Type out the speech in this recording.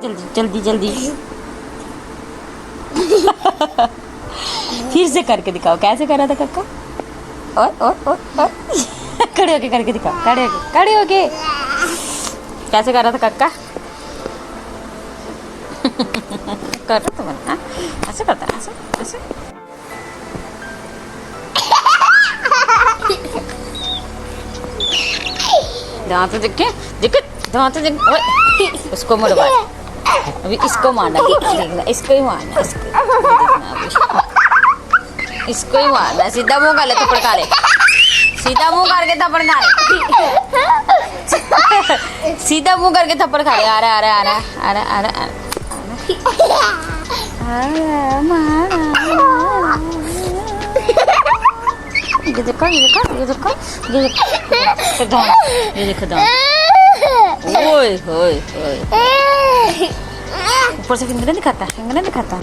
जल्दी जल्दी जल्दी। फिर से करके दिखाओ, कैसे कर रहा था कक्का? और खड़े होके करके दिखाओ, खड़े होके कैसे कर रहा था कक्का? कर रहा था मैंने, ऐसे करता है, ऐसे ऐसे। दांत देखे देखे, दांत देख। उसको मरवा, अभी इसको मारना, देखना, इसको ही मारना, इसको देखना अभी, इसको ही मारना। सीधा मुंह कर ले, थप्पड़ खा ले, सीधा मुंह करके थप्पड़ खा ले, सीधा मुंह करके थप्पड़ खा ले। आ रहा आ रहा आ रहा आ रहा आ रहा ये देखो ये देखो ये देखो ये देखो, ये देखो दांत। ओए होए होए, ऊपर से फिंगर दिखाता है, फिंगर दिखाता है।